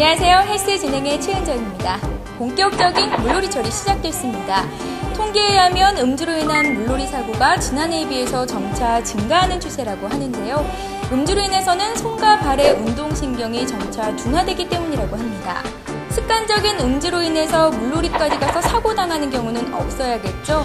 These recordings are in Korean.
안녕하세요. 헬스 진행의 최은정입니다. 본격적인 물놀이철이 시작됐습니다. 통계에 의하면 음주로 인한 물놀이 사고가 지난해에 비해서 점차 증가하는 추세라고 하는데요. 음주로 인해서는 손과 발의 운동신경이 점차 둔화되기 때문이라고 합니다. 습관적인 음주로 인해서 물놀이까지 가서 사고 당하는 경우는 없어야겠죠?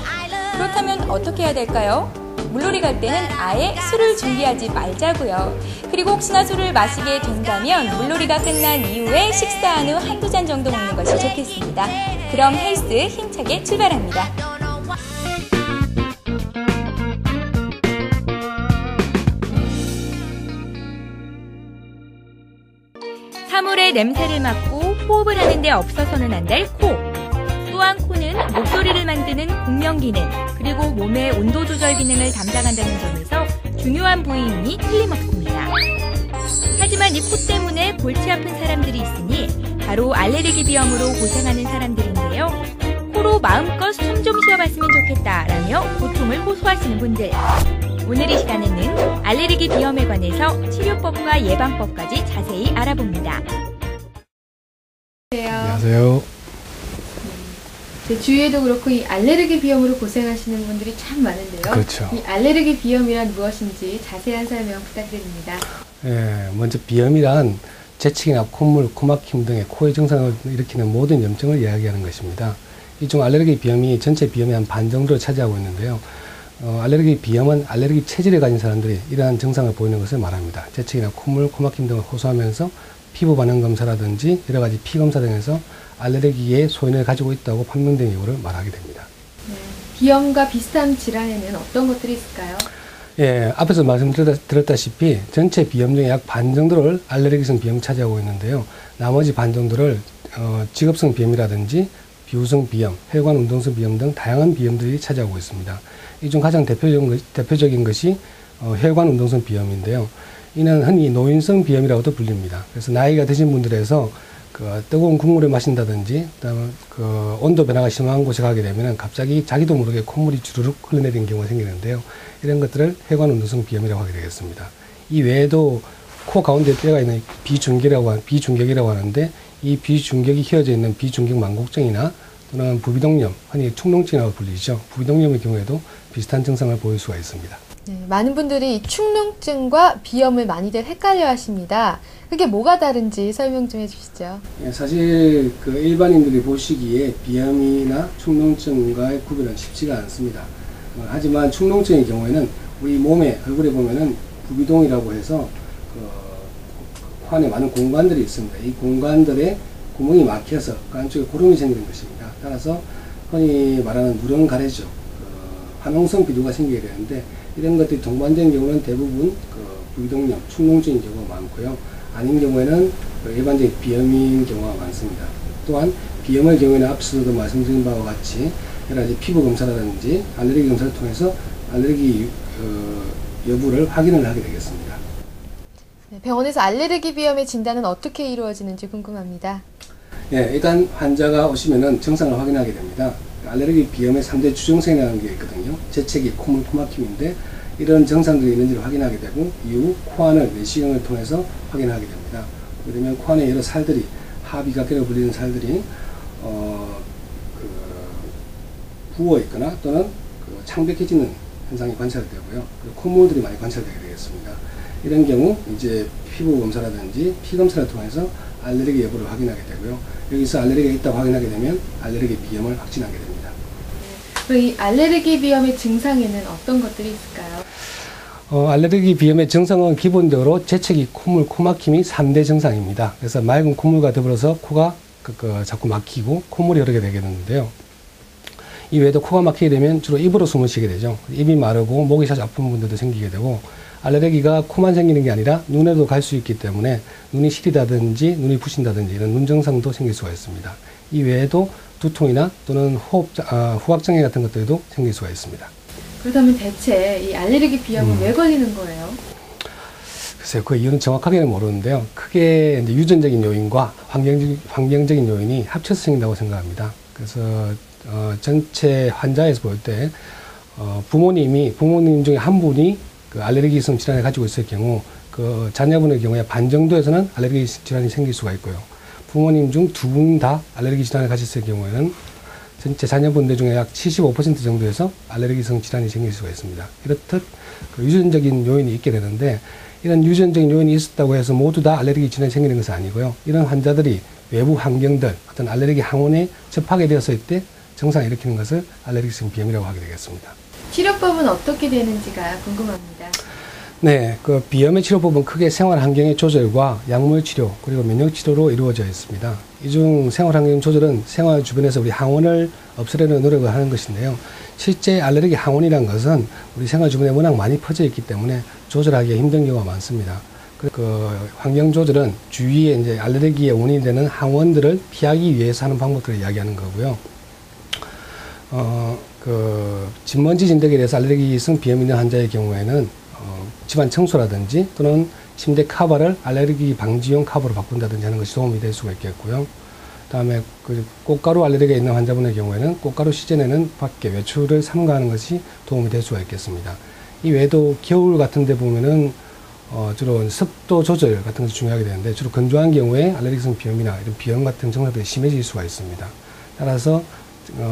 그렇다면 어떻게 해야 될까요? 물놀이 갈 때는 아예 술을 준비하지 말자고요. 그리고 혹시나 술을 마시게 된다면 물놀이가 끝난 이후에 식사한 후 한두 잔 정도 먹는 것이 좋겠습니다. 그럼 헬스 힘차게 출발합니다. 3월의 냄새를 맡고 호흡을 하는데 없어서는 안 될 코. 또한 코는 목소리를 만드는 공명 기능, 그리고 몸의 온도 조절 기능을 담당한다는 점에서 중요한 부위임이 틀림없습니다. 하지만 이 코 때문에 골치 아픈 사람들이 있으니 바로 알레르기 비염으로 고생하는 사람들인데요. 코로 마음껏 숨 좀 쉬어봤으면 좋겠다라며 고통을 호소하시는 분들. 오늘 이 시간에는 알레르기 비염에 관해서 치료법과 예방법까지 자세히 알아봅니다. 안녕하세요. 제 주위에도 그렇고 이 알레르기 비염으로 고생하시는 분들이 참 많은데요. 그렇죠. 이 알레르기 비염이란 무엇인지 자세한 설명 부탁드립니다. 예, 먼저 비염이란 재채기나 콧물, 코막힘 등의 코의 증상을 일으키는 모든 염증을 이야기하는 것입니다. 이 중 알레르기 비염이 전체 비염의 한 반 정도를 차지하고 있는데요. 알레르기 비염은 알레르기 체질을 가진 사람들이 이러한 증상을 보이는 것을 말합니다. 재채기나 콧물, 코막힘 등을 호소하면서 피부 반응 검사라든지 여러 가지 피 검사 등에서 알레르기의 소인을 가지고 있다고 판명된 이유를 말하게 됩니다. 네, 비염과 비슷한 질환에는 어떤 것들이 있을까요? 예, 앞에서 말씀드렸다시피 전체 비염 중에 약 반 정도를 알레르기성 비염이 차지하고 있는데요. 나머지 반 정도를 직업성 비염이라든지 비후성 비염, 혈관 운동성 비염 등 다양한 비염들이 차지하고 있습니다. 이 중 가장 대표적인 것이 혈관 운동성 비염인데요. 이는 흔히 노인성 비염이라고도 불립니다. 그래서 나이가 드신 분들에서 뜨거운 국물을 마신다든지, 온도 변화가 심한 곳에 가게 되면 갑자기 자기도 모르게 콧물이 주르륵 흘러내리는 경우가 생기는데요. 이런 것들을 혈관 운동성 비염이라고 하게 되겠습니다. 이 외에도 코 가운데 뼈가 있는 비중격이라고 하는데, 이 비중격이 휘어져 있는 비중격 만곡증이나 또는 부비동염, 흔히 축농증이라고 불리죠. 부비동염의 경우에도 비슷한 증상을 보일 수가 있습니다. 네, 많은 분들이 축농증과 비염을 많이들 헷갈려 하십니다. 그게 뭐가 다른지 설명 좀 해주시죠. 예, 사실 일반인들이 보시기에 비염이나 축농증과의 구별은 쉽지가 않습니다. 하지만 축농증의 경우에는 우리 몸에 얼굴에 보면은 부비동이라고 해서 코 안에 많은 공관들이 있습니다. 이 공관들에 구멍이 막혀서 그 안쪽에 고름이 생기는 것입니다. 따라서 흔히 말하는 누런 가래죠. 화농성 비두가 생기게 되는데, 이런 것들이 동반된 경우는 대부분 부비동염, 축농증인 경우가 많고요. 아닌 경우에는 일반적인 비염인 경우가 많습니다. 또한 비염의 경우에는 앞서도 말씀드린 바와 같이 여러 가지 피부 검사라든지 알레르기 검사를 통해서 알레르기 여부를 확인을 하게 되겠습니다. 네, 병원에서 알레르기 비염의 진단은 어떻게 이루어지는지 궁금합니다. 예, 일단 환자가 오시면은 증상을 확인하게 됩니다. 알레르기 비염의 3대 주증상이라는 게 있거든요. 재채기, 콧물, 코막힘인데, 이런 증상들이 있는지를 확인하게 되고, 이후 코안을 내시경을 통해서 확인하게 됩니다. 그러면 코안에 여러 살들이, 하비각계로 불리는 살들이 부어 있거나 또는 창백해지는 현상이 관찰되고요. 그리고 콧물들이 많이 관찰되게 되겠습니다. 이런 경우 이제 피부 검사라든지 피 검사를 통해서 알레르기 여부를 확인하게 되고요. 여기서 알레르기가 있다고 확인하게 되면 알레르기 비염을 확진하게 됩니다. 그럼 이 알레르기 비염의 증상에는 어떤 것들이 있을까요? 알레르기 비염의 증상은 기본적으로 재채기, 콧물, 코막힘이 3대 증상입니다. 그래서 맑은 콧물과 더불어서 코가 자꾸 막히고 콧물이 흐르게 되겠는데요. 이 외에도 코가 막히게 되면 주로 입으로 숨을 쉬게 되죠. 입이 마르고 목이 자주 아픈 분들도 생기게 되고, 알레르기가 코만 생기는 게 아니라 눈에도 갈 수 있기 때문에 눈이 시리다든지 눈이 부신다든지 이런 눈 증상도 생길 수가 있습니다. 이 외에도 두통이나 또는 후각장애 같은 것들도 생길 수가 있습니다. 그렇다면 대체 이 알레르기 비염은 왜 걸리는 거예요? 글쎄요, 그 이유는 정확하게는 모르는데요. 크게 이제 유전적인 요인과 환경적인 요인이 합쳐서 생긴다고 생각합니다. 그래서 전체 환자에서 볼 때 부모님 중에 한 분이 알레르기성 질환을 가지고 있을 경우 자녀분의 경우에 반 정도에서는 알레르기 질환이 생길 수가 있고요. 부모님 중 2분 다 알레르기 질환을 가졌을 경우에는 전체 자녀분들 중에 약 75% 정도에서 알레르기성 질환이 생길 수가 있습니다. 이렇듯 그 유전적인 요인이 있게 되는데, 이런 유전적인 요인이 있었다고 해서 모두 다 알레르기 질환이 생기는 것은 아니고요. 이런 환자들이 외부 환경들, 어떤 알레르기 항원에 접하게 되었을 때 증상을 일으키는 것을 알레르기성 비염이라고 하게 되겠습니다. 치료법은 어떻게 되는지가 궁금합니다. 네, 그 비염의 치료법은 크게 생활 환경의 조절과 약물 치료 그리고 면역 치료로 이루어져 있습니다. 이 중 생활 환경 조절은 생활 주변에서 우리 항원을 없애려는 노력을 하는 것인데요. 실제 알레르기 항원이란 것은 우리 생활 주변에 워낙 많이 퍼져 있기 때문에 조절하기가 힘든 경우가 많습니다. 그 환경 조절은 주위에 이제 알레르기의 원인이 되는 항원들을 피하기 위해서 하는 방법들을 이야기하는 거고요. 그 진먼지 진드기에 대해서 알레르기성 비염이 있는 환자의 경우에는 집안 청소라든지 또는 침대 커버를 알레르기 방지용 커버로 바꾼다든지 하는 것이 도움이 될 수가 있겠고요. 그다음에 그 꽃가루 알레르기가 있는 환자분의 경우에는 꽃가루 시즌에는 밖에 외출을 삼가하는 것이 도움이 될 수가 있겠습니다. 이 외에도 겨울 같은 데 보면은 주로 습도 조절 같은 것이 중요하게 되는데, 주로 건조한 경우에 알레르기성 비염이나 이런 비염 같은 증상들이 심해질 수가 있습니다. 따라서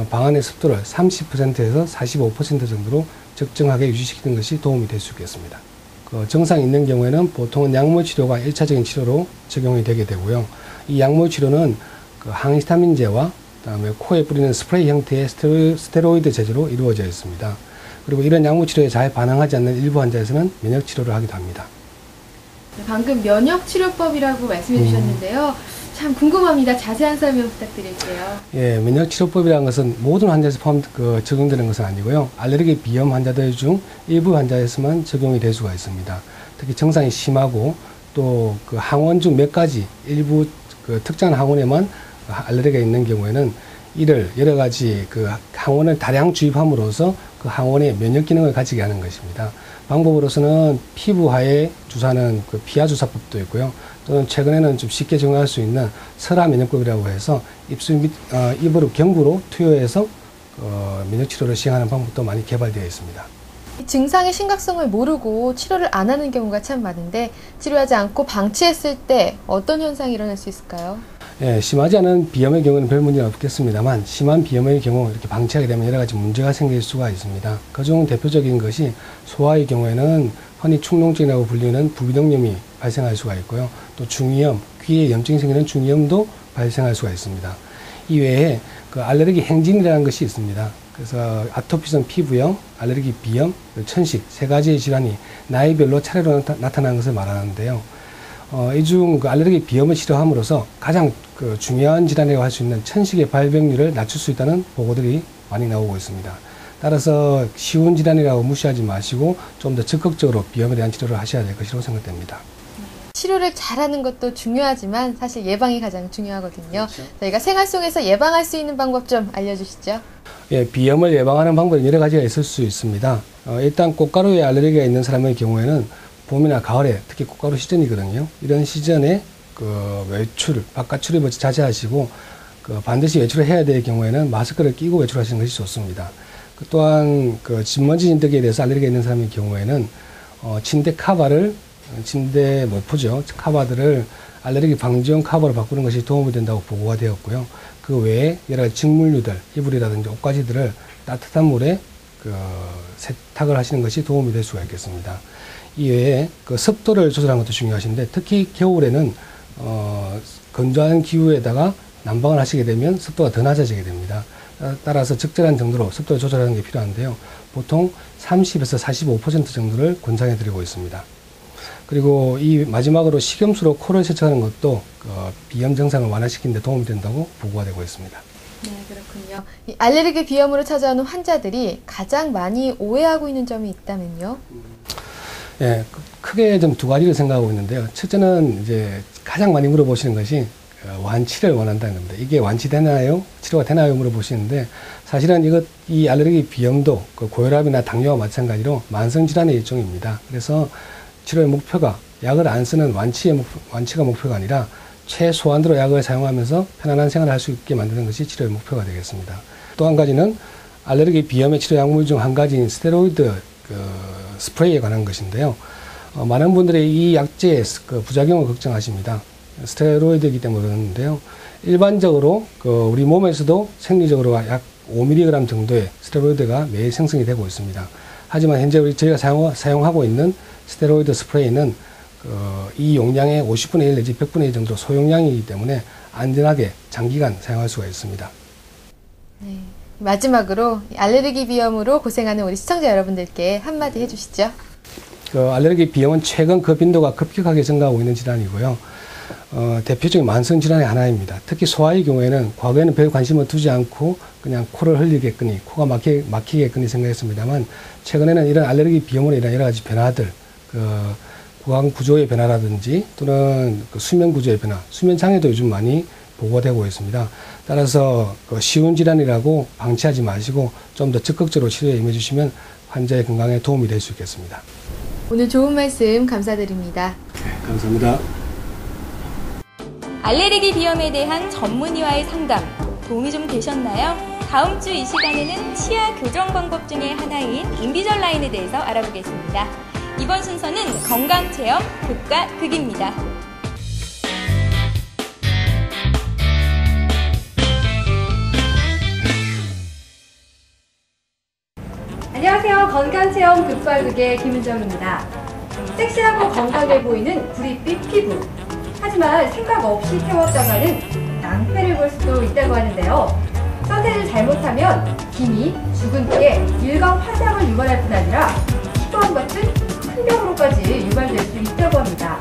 방 안의 습도를 30%에서 45% 정도로 적정하게 유지시키는 것이 도움이 될 수 있겠습니다. 그 증상이 있는 경우에는 보통은 약물 치료가 1차적인 치료로 적용이 되게 되고요. 이 약물 치료는 그 항히스타민제와 그다음에 코에 뿌리는 스프레이 형태의 스테로이드 제제로 이루어져 있습니다. 그리고 이런 약물 치료에 잘 반응하지 않는 일부 환자에서는 면역 치료를 하기도 합니다. 방금 면역 치료법이라고 말씀해 주셨는데요. 참 궁금합니다. 자세한 설명 부탁드릴게요. 예, 면역 치료법이라는 것은 모든 환자에서 적용되는 것은 아니고요. 알레르기 비염 환자들 중 일부 환자에서만 적용이 될 수가 있습니다. 특히 증상이 심하고 또 그 항원 중 몇 가지 일부 그 특정한 항원에만 알레르기가 있는 경우에는 이를 여러 가지 그 항원을 다량 주입함으로써 그 항원의 면역 기능을 가지게 하는 것입니다. 방법으로서는 피부하에 주사하는 그 피하 주사법도 있고요. 또는 최근에는 좀 쉽게 적용할 수 있는 설화 면역법이라고 해서 입으로 경구로 투여해서 면역 치료를 시행하는 방법도 많이 개발되어 있습니다. 증상의 심각성을 모르고 치료를 안 하는 경우가 참 많은데, 치료하지 않고 방치했을 때 어떤 현상이 일어날 수 있을까요? 예, 심하지 않은 비염의 경우는 별 문제는 없겠습니다만, 심한 비염의 경우 이렇게 방치하게 되면 여러 가지 문제가 생길 수가 있습니다. 그중 대표적인 것이 소아의 경우에는 흔히 축농증이라고 불리는 부비동염이 발생할 수가 있고요. 또 중이염, 귀에 염증이 생기는 중이염도 발생할 수가 있습니다. 이 외에 그 알레르기 행진이라는 것이 있습니다. 그래서 아토피성 피부염, 알레르기 비염, 천식 세 가지의 질환이 나이별로 차례로 나타나는 것을 말하는데요. 이 중 그 알레르기 비염을 치료함으로써 가장 그 중요한 질환이라고 할 수 있는 천식의 발병률을 낮출 수 있다는 보고들이 많이 나오고 있습니다. 따라서 쉬운 질환이라고 무시하지 마시고 좀 더 적극적으로 비염에 대한 치료를 하셔야 될 것이라고 생각됩니다. 치료를 잘하는 것도 중요하지만 사실 예방이 가장 중요하거든요. 그렇죠. 저희가 생활 속에서 예방할 수 있는 방법 좀 알려주시죠. 예, 비염을 예방하는 방법이 여러 가지가 있을 수 있습니다. 일단 꽃가루에 알레르기가 있는 사람의 경우에는 봄이나 가을에 특히 꽃가루 시즌이거든요. 이런 시즌에 그 외출, 바깥 출입을 자제하시고 그 반드시 외출을 해야 될 경우에는 마스크를 끼고 외출하시는 것이 좋습니다. 또한 그 진먼지 진드기에 대해서 알레르기가 있는 사람의 경우에는 침대 커버를 침대 모프죠. 커버들을 알레르기 방지용 커버로 바꾸는 것이 도움이 된다고 보고가 되었고요. 그 외에 여러 가지 직물류들, 이불이라든지 옷가지들을 따뜻한 물에 그 세탁을 하시는 것이 도움이 될 수가 있겠습니다. 이외에 그 습도를 조절하는 것도 중요하신데, 특히 겨울에는 건조한 기후에다가 난방을 하시게 되면 습도가 더 낮아지게 됩니다. 따라서 적절한 정도로 습도를 조절하는 게 필요한데요. 보통 30에서 45% 정도를 권장해 드리고 있습니다. 그리고 이 마지막으로 식염수로 코를 세척하는 것도 비염 증상을 완화시키는 데 도움이 된다고 보고가 되고 있습니다. 네, 그렇군요. 이 알레르기 비염으로 찾아오는 환자들이 가장 많이 오해하고 있는 점이 있다면요? 예, 크게 좀 두 가지를 생각하고 있는데요. 첫째는 이제 가장 많이 물어보시는 것이 완치를 원한다는 겁니다. 이게 완치되나요? 치료가 되나요? 물어보시는데, 사실은 이 알레르기 비염도 고혈압이나 당뇨와 마찬가지로 만성질환의 일종입니다. 그래서 치료의 목표가 약을 안 쓰는 완치가 목표가 아니라 최소한으로 약을 사용하면서 편안한 생활을 할 수 있게 만드는 것이 치료의 목표가 되겠습니다. 또 한 가지는 알레르기 비염의 치료 약물 중 한 가지인 스테로이드 스프레이에 관한 것인데요. 많은 분들이 이 약제의 부작용을 걱정하십니다. 스테로이드이기 때문에 그러는데요. 일반적으로 우리 몸에서도 생리적으로 약 5mg 정도의 스테로이드가 매일 생성이 되고 있습니다. 하지만 현재 저희가 사용하고 있는 스테로이드 스프레이는 이 용량의 50분의 1 내지 100분의 1 정도 소용량이기 때문에 안전하게 장기간 사용할 수가 있습니다. 네. 마지막으로 알레르기 비염으로 고생하는 우리 시청자 여러분들께 한마디 해주시죠. 알레르기 비염은 최근 그 빈도가 급격하게 증가하고 있는 질환이고요. 대표적인 만성 질환의 하나입니다. 특히 소아의 경우에는 과거에는 별 관심을 두지 않고 그냥 코를 흘리겠거니 코가 막히겠거니 생각했습니다만 최근에는 이런 알레르기 비염으로 인한 여러 가지 변화들, 구강 구조의 변화라든지 또는 수면 구조의 변화, 수면 장애도 요즘 많이 보고되고 있습니다. 따라서 쉬운 질환이라고 방치하지 마시고 좀 더 적극적으로 치료에 임해주시면 환자의 건강에 도움이 될 수 있겠습니다. 오늘 좋은 말씀 감사드립니다. 네, 감사합니다. 알레르기 비염에 대한 전문의와의 상담 도움이 좀 되셨나요? 다음 주 이 시간에는 치아 교정 방법 중에 하나인 인비절라인에 대해서 알아보겠습니다. 이번 순서는 건강체험 극과 극입니다. 안녕하세요. 건강체험 극과 극의 김은정입니다. 섹시하고 건강해 보이는 구릿빛 피부. 하지만 생각 없이 태웠다가는 낭패를 볼 수도 있다고 하는데요. 선택을 잘못하면 기미, 주근깨, 일광 화상을 유발할 뿐 아니라 피부암 같은 큰 병으로까지 유발될 수 있다고 합니다.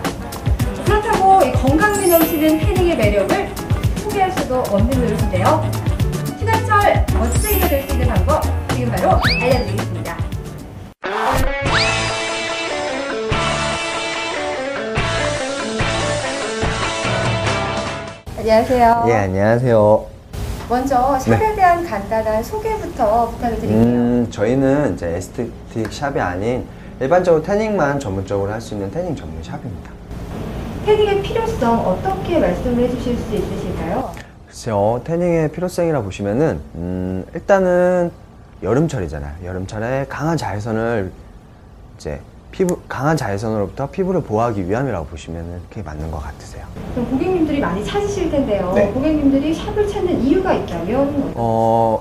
그렇다고 이 건강미 넘치는 태닝의 매력을 포기할 수도 없는 노릇인데요. 휴가철 멋지게 될 수 있는 방법 지금 바로 알려드리겠습니다. 안녕하세요. 예, 안녕하세요. 먼저 샵에 대한 간단한 소개부터 부탁을 드릴게요. 저희는 이제 에스테틱 샵이 아닌 일반적으로 태닝만 전문적으로 할 수 있는 태닝 전문 샵입니다. 태닝의 필요성 어떻게 말씀을 해주실 수 있으실까요? 글쎄요, 태닝의 필요성이라 보시면은 일단은 여름철이잖아요. 여름철에 강한 자외선을 이제 강한 자외선으로부터 피부를 보호하기 위함이라고 보시면 그게 맞는 것 같으세요. 그럼 고객님들이 많이 찾으실 텐데요. 네. 고객님들이 샵을 찾는 이유가 있다면?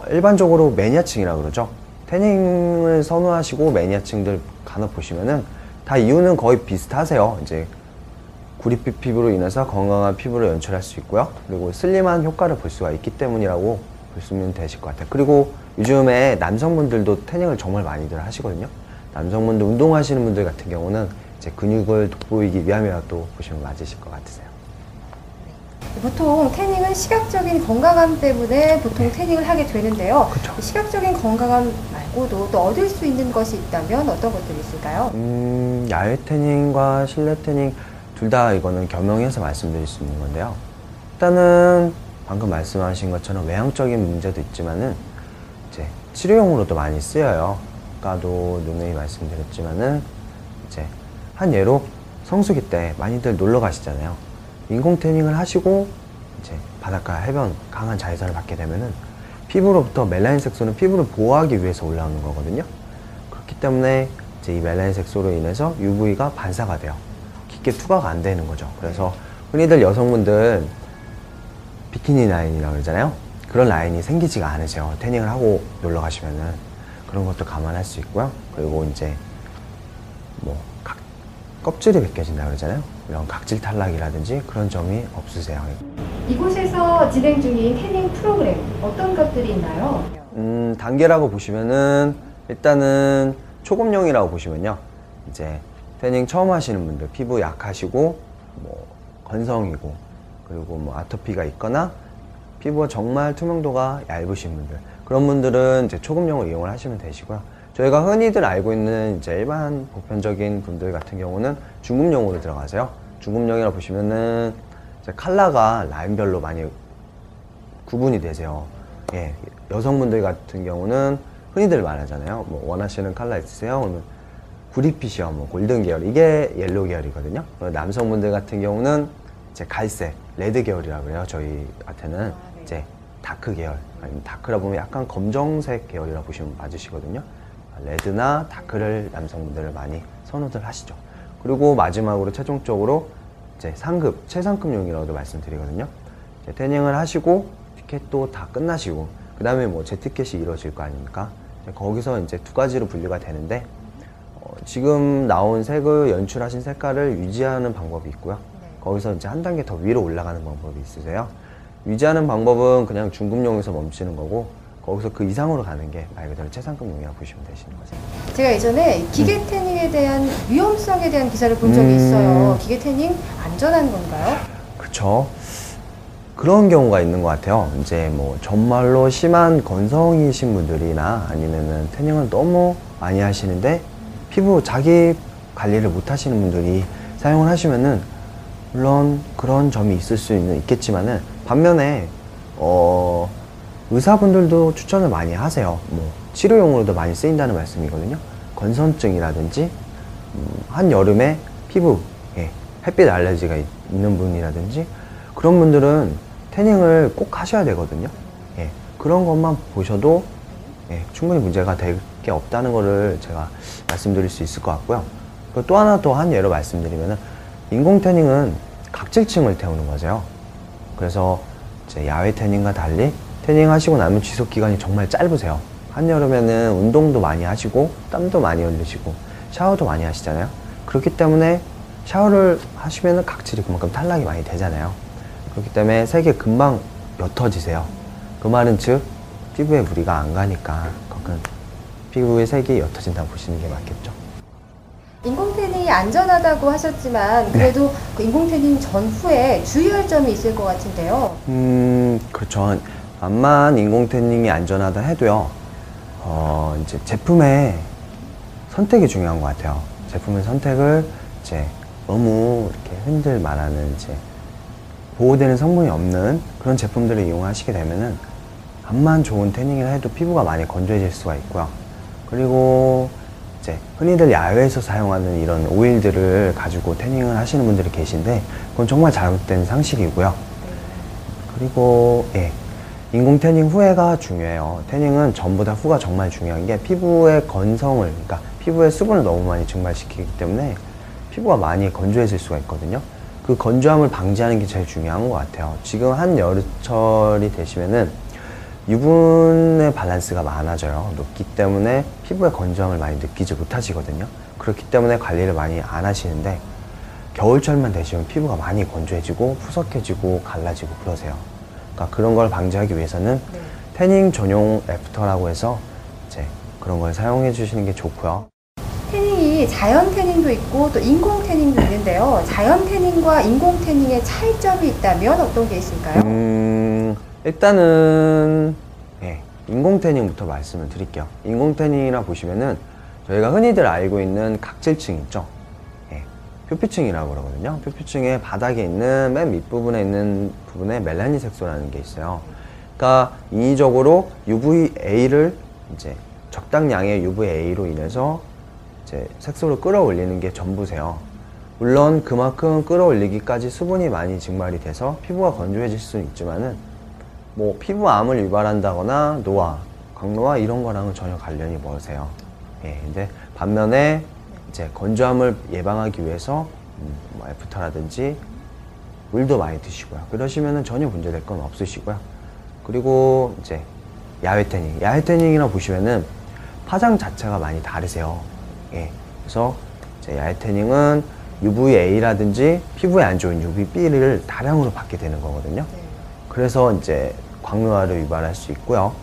일반적으로 매니아층이라고 그러죠. 태닝을 선호하시고 매니아층들 간혹 보시면은 다 이유는 거의 비슷하세요. 이제 구릿빛 피부로 인해서 건강한 피부를 연출할 수 있고요. 그리고 슬림한 효과를 볼 수가 있기 때문이라고 보시면 되실 것 같아요. 그리고 요즘에 남성분들도 태닝을 정말 많이들 하시거든요. 남성분들 운동하시는 분들 같은 경우는 이제 근육을 돋보이기 위함이라도 보시면 맞으실 것 같으세요. 보통 태닝은 시각적인 건강함 때문에 보통 태닝을 하게 되는데요. 그쵸. 시각적인 건강함 말고도 또 얻을 수 있는 것이 있다면 어떤 것들이 있을까요? 야외 태닝과 실내 태닝 둘 다 이거는 겸용해서 말씀드릴 수 있는 건데요. 일단은 방금 말씀하신 것처럼 외향적인 문제도 있지만은 이제 치료용으로도 많이 쓰여요. 아까도 누누이 말씀드렸지만은 이제 한 예로 성수기 때 많이들 놀러 가시잖아요. 인공 태닝을 하시고 이제 바닷가 해변 강한 자외선을 받게 되면은 피부로부터 멜라닌 색소는 피부를 보호하기 위해서 올라오는 거거든요. 그렇기 때문에 이제 이 멜라닌 색소로 인해서 UV가 반사가 돼요. 깊게 투과가 안 되는 거죠. 그래서 흔히들 여성분들 비키니 라인이라고 그러잖아요. 그런 라인이 생기지가 않으세요. 태닝을 하고 놀러 가시면은. 그런 것도 감안할 수 있고요. 그리고 이제 뭐 껍질이 벗겨진다 그러잖아요. 이런 각질 탈락이라든지 그런 점이 없으세요. 이곳에서 진행 중인 태닝 프로그램 어떤 것들이 있나요? 단계라고 보시면은 일단은 초급용이라고 보시면요. 이제 태닝 처음 하시는 분들, 피부 약하시고 뭐 건성이고 그리고 뭐 아토피가 있거나 피부가 정말 투명도가 얇으신 분들, 그런 분들은 이제 초급용을 이용을 하시면 되시고요. 저희가 흔히들 알고 있는 이제 일반 보편적인 분들 같은 경우는 중급용으로 들어가세요. 중급용이라 보시면은 이제 컬러가 라인별로 많이 구분이 되세요. 예, 여성분들 같은 경우는 흔히들 말하잖아요. 뭐 원하시는 컬러 있으세요? 그러면 구릿빛이요, 뭐 골든 계열, 이게 옐로우 계열이거든요. 남성분들 같은 경우는 이제 갈색, 레드 계열이라고 그래요. 저희한테는 이제 다크 계열, 아니면 다크라 보면 약간 검정색 계열이라고 보시면 맞으시거든요. 레드나 다크를 남성분들을 많이 선호들 하시죠. 그리고 마지막으로 최종적으로 이제 상급, 최상급용이라고도 말씀드리거든요. 이제 태닝을 하시고 티켓도 다 끝나시고 그 다음에 뭐 재티켓이 이루어질 거 아닙니까? 거기서 이제 두 가지로 분류가 되는데 지금 나온 색을 연출하신 색깔을 유지하는 방법이 있고요. 거기서 이제 한 단계 더 위로 올라가는 방법이 있으세요. 유지하는 방법은 그냥 중급용에서 멈추는 거고 거기서 그 이상으로 가는 게 말 그대로 최상급용이라고 보시면 되시는 거죠. 제가 예전에 기계 태닝에 대한 위험성에 대한 기사를 본 적이 있어요. 기계 태닝 안전한 건가요? 그렇죠. 그런 경우가 있는 것 같아요. 이제 뭐 정말로 심한 건성이신 분들이나 아니면은 태닝을 너무 많이 하시는데 피부 자기 관리를 못 하시는 분들이 사용을 하시면은 물론 그런 점이 있을 수 있겠지만은 반면에 의사분들도 추천을 많이 하세요. 뭐 치료용으로도 많이 쓰인다는 말씀이거든요. 건선증이라든지 한 여름에 피부에 햇빛 알레르기가 있는 분이라든지 그런 분들은 태닝을 꼭 하셔야 되거든요. 예, 그런 것만 보셔도 충분히 문제가 될 게 없다는 거를 제가 말씀드릴 수 있을 것 같고요. 그리고 또 하나 또 한 예로 말씀드리면은 인공 태닝은 각질층을 태우는 거죠. 그래서 이제 야외 태닝과 달리 태닝 하시고 나면 지속 기간이 정말 짧으세요. 한여름에는 운동도 많이 하시고 땀도 많이 흘리시고 샤워도 많이 하시잖아요. 그렇기 때문에 샤워를 하시면은 각질이 그만큼 탈락이 많이 되잖아요. 그렇기 때문에 색이 금방 옅어지세요. 그 말은 즉 피부에 무리가 안 가니까 그건 피부의 색이 옅어진다고 보시는 게 맞겠죠. 인공 태닝이 안전하다고 하셨지만 그래도 그 인공 태닝 전후에 주의할 점이 있을 것 같은데요. 그렇죠. 암만 인공 태닝이 안전하다 해도요. 이제 제품의 선택이 중요한 것 같아요. 제품의 선택을 이제 너무 이렇게 흔들 말하는 이제 보호되는 성분이 없는 그런 제품들을 이용하시게 되면은 암만 좋은 태닝이라 해도 피부가 많이 건조해질 수가 있고요. 그리고 이제 흔히들 야외에서 사용하는 이런 오일들을 가지고 태닝을 하시는 분들이 계신데 그건 정말 잘못된 상식이고요. 그리고 인공 태닝 후에가 중요해요. 태닝은 전보다 후가 정말 중요한 게 피부의 건성을, 그러니까 피부의 수분을 너무 많이 증발시키기 때문에 피부가 많이 건조해질 수가 있거든요. 그 건조함을 방지하는 게 제일 중요한 것 같아요. 지금 한여름철이 되시면은 유분의 밸런스가 많아져요. 높기 때문에 피부의 건조함을 많이 느끼지 못하시거든요. 그렇기 때문에 관리를 많이 안 하시는데 겨울철만 되시면 피부가 많이 건조해지고 푸석해지고 갈라지고 그러세요. 그러니까 그런 걸 방지하기 위해서는 태닝 전용 애프터라고 해서 이제 그런 걸 사용해 주시는 게 좋고요. 태닝이 자연 태닝도 있고 또 인공 태닝도 있는데요. 자연 태닝과 인공 태닝의 차이점이 있다면 어떤 게 있을까요? 일단은 인공 태닝부터 말씀을 드릴게요. 인공 태닝이라 보시면은 저희가 흔히들 알고 있는 각질층 있죠. 표피층이라고 그러거든요. 표피층의 바닥에 있는 맨 밑부분에 있는 부분에 멜라닌 색소라는 게 있어요. 그러니까 인위적으로 UVA를 이제 적당량의 UVA로 인해서 이제 색소를 끌어올리는 게 전부세요. 물론 그만큼 끌어올리기까지 수분이 많이 증발이 돼서 피부가 건조해질 수는 있지만은 뭐 피부암을 유발한다거나 노화, 광노화 이런 거랑은 전혀 관련이 멀으세요. 근데 반면에 이제 건조함을 예방하기 위해서 뭐 애프터라든지 물도 많이 드시고요. 그러시면은 전혀 문제될 건 없으시고요. 그리고 이제 야외 태닝, 야외 태닝이라 보시면은 파장 자체가 많이 다르세요. 그래서 이제 야외 태닝은 UVA라든지 피부에 안 좋은 UVB를 다량으로 받게 되는 거거든요. 그래서 이제 광노화를 유발할 수 있고요.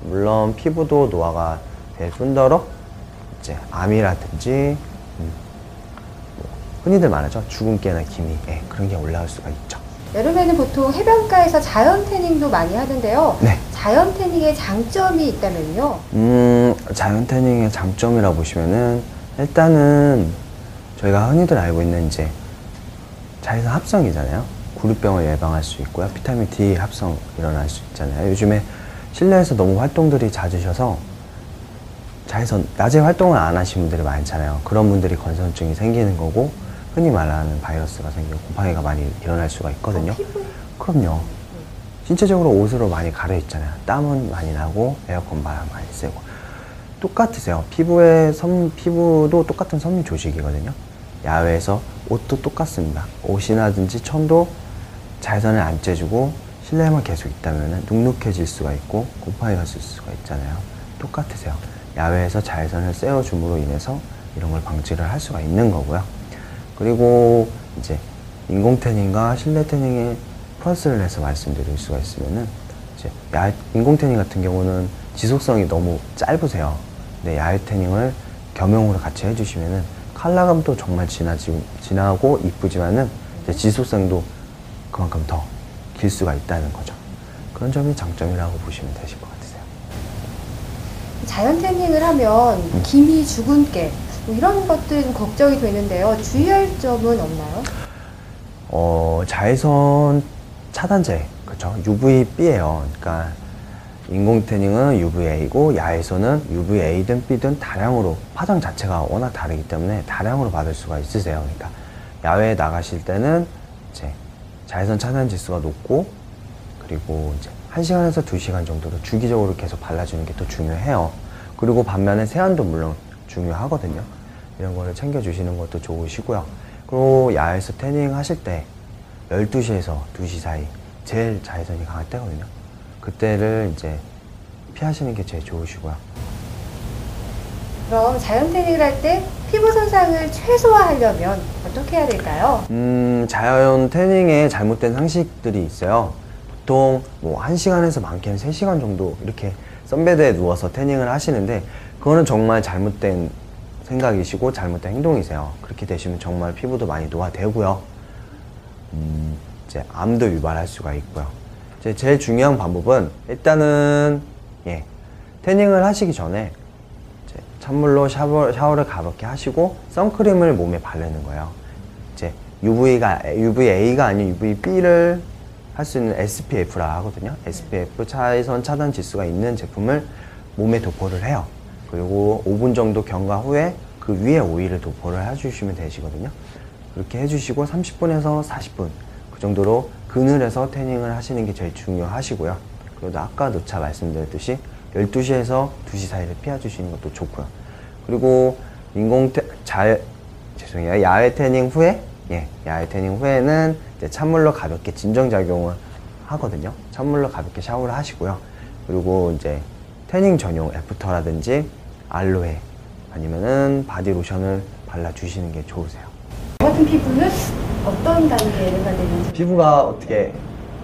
물론 피부도 노화가 될 뿐더러 이제 암이라든지 흔히들 말하죠. 주근깨나 기미 그런 게 올라올 수가 있죠. 여름에는 보통 해변가에서 자연 태닝도 많이 하는데요. 자연 태닝의 장점이 있다면요? 자연 태닝의 장점이라 보시면은 일단은 저희가 흔히들 알고 있는 이제 자외선 합성이잖아요. 구루병을 예방할 수 있고요. 비타민 D 합성 일어날 수 있잖아요. 요즘에 실내에서 너무 활동들이 잦으셔서 자외선 낮에 활동을 안 하시는 분들이 많잖아요. 그런 분들이 건선증이 생기는 거고 흔히 말하는 바이러스가 생기고 곰팡이가 많이 일어날 수가 있거든요. 그럼요. 신체적으로 옷으로 많이 가려 있잖아요. 땀은 많이 나고 에어컨 바람 많이 쐬고 똑같으세요. 피부도 똑같은 섬유 조직이거든요. 야외에서 옷도 똑같습니다. 옷이라든지 천도 자외선을 안 쬐주고 실내에만 계속 있다면 눅눅해질 수가 있고 곰팡이가 쓸 수가 있잖아요. 똑같으세요. 야외에서 자외선을 쐬어줌으로 인해서 이런 걸 방지를 할 수가 있는 거고요. 그리고 이제 인공 태닝과 실내 태닝의 플러스를 해서 말씀드릴 수가 있으면은 이제 인공 태닝 같은 경우는 지속성이 너무 짧으세요. 근데 야외 태닝을 겸용으로 같이 해주시면은 컬러감도 정말 진하고 이쁘지만은 이제 지속성도 그만큼 더 길 수가 있다는 거죠. 그런 점이 장점이라고 보시면 되실 것 같으세요. 자연 태닝을 하면 기미, 주근깨 뭐 이런 것들이 좀 걱정이 되는데요. 주의할 점은 없나요? 자외선 차단제, 그렇죠? UVB예요. 그러니까 인공 태닝은 UVA고 야외에서는 UVA든 B든 다량으로 파장 자체가 워낙 다르기 때문에 다량으로 받을 수가 있으세요. 그러니까 야외에 나가실 때는 이제 자외선 차단 지수가 높고 그리고 이제 1시간에서 2시간 정도로 주기적으로 계속 발라주는 게 또 중요해요. 그리고 반면에 세안도 물론 중요하거든요. 이런 거를 챙겨주시는 것도 좋으시고요. 그리고 야외에서 태닝 하실 때 12시에서 2시 사이 제일 자외선이 강할 때거든요. 그때를 이제 피하시는 게 제일 좋으시고요. 그럼 자연 태닝을 할 때 피부 손상을 최소화하려면 어떻게 해야 될까요? 자연 태닝에 잘못된 상식들이 있어요. 보통 뭐 1시간에서 많게는 3시간 정도 이렇게 선베드에 누워서 태닝을 하시는데 그거는 정말 잘못된 생각이시고 잘못된 행동이세요. 그렇게 되시면 정말 피부도 많이 노화되고요. 이제 암도 유발할 수가 있고요. 이제 제일 중요한 방법은 일단은 태닝을 하시기 전에 찬물로 샤워를 가볍게 하시고 선크림을 몸에 바르는 거예요. 이제 UVA가 아닌 UVB를 할 수 있는 SPF라 하거든요. SPF 자외선 차단 지수가 있는 제품을 몸에 도포를 해요. 그리고 5분 정도 경과 후에 그 위에 오일을 도포를 해주시면 되시거든요. 그렇게 해주시고 30분에서 40분 그 정도로 그늘에서 태닝을 하시는 게 제일 중요하시고요. 그리고 아까 누차 말씀드렸듯이 12시에서 2시 사이를 피해주시는 것도 좋고요. 그리고 야외 태닝 후에, 야외 태닝 후에는 이제 찬물로 가볍게 진정작용을 하거든요. 찬물로 가볍게 샤워를 하시고요. 그리고 이제 태닝 전용 애프터라든지 알로에 아니면은 바디로션을 발라주시는 게 좋으세요. 저 같은 피부는 어떤 단계가 되는지? 피부가 어떻게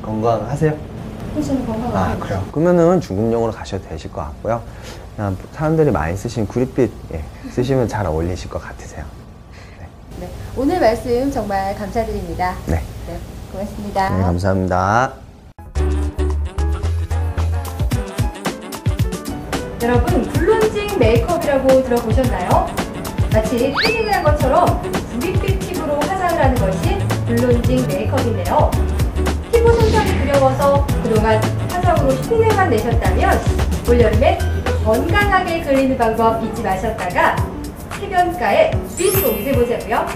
건강하세요? 훨씬 건강하죠. 그래요? 그러면은 중국용으로 가셔도 되실 것 같고요. 그냥 사람들이 많이 쓰시는 구릿빛 쓰시면 잘 어울리실 것 같으세요. 네, 오늘 말씀 정말 감사드립니다. 네. 네, 고맙습니다. 네, 감사합니다. 여러분, 블론징 메이크업이라고 들어보셨나요? 마치 태닝을 한 것처럼 구릿빛 피부로 화장을 하는 것이 블론징 메이크업인데요. 피부 손상이 두려워서 그동안 화장으로 흉내만 내셨다면 올여름에 건강하게 그리는 방법 잊지 마셨다가 해변가에 빗속이 돼보자고요.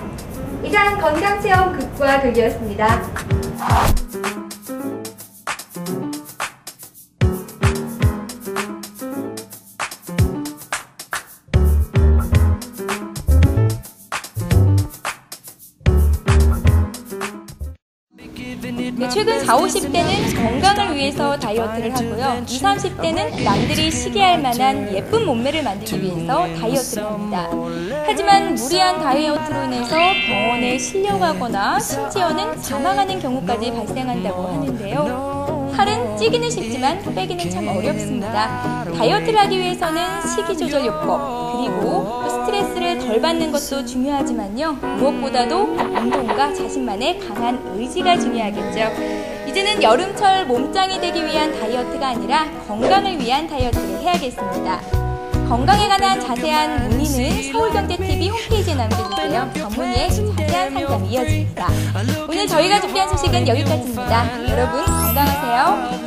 이상 건강체험 극과 극이었습니다. 네, 최근 40, 50대는 건강을 위해서 다이어트를 하고요. 20, 30대는 남들이 시기할 만한 예쁜 몸매를 만들기 위해서 다이어트를 합니다. 하지만 무리한 다이어트로 인해서 병원에 실려가거나 심지어는 사망하는 경우까지 발생한다고 하는데요. 살은 찌기는 쉽지만 빼기는 참 어렵습니다. 다이어트를 하기 위해서는 식이조절요법 그리고 스트레스를 덜 받는 것도 중요하지만요. 무엇보다도 운동과 자신만의 강한 의지가 중요하겠죠. 이제는 여름철 몸짱이 되기 위한 다이어트가 아니라 건강을 위한 다이어트를 해야겠습니다. 건강에 관한 자세한 문의는 서울경제TV 홈페이지에 남겨주세요. 전문의의 자세한 상담이 이어집니다. 오늘 저희가 준비한 소식은 여기까지입니다. 여러분 건강하세요.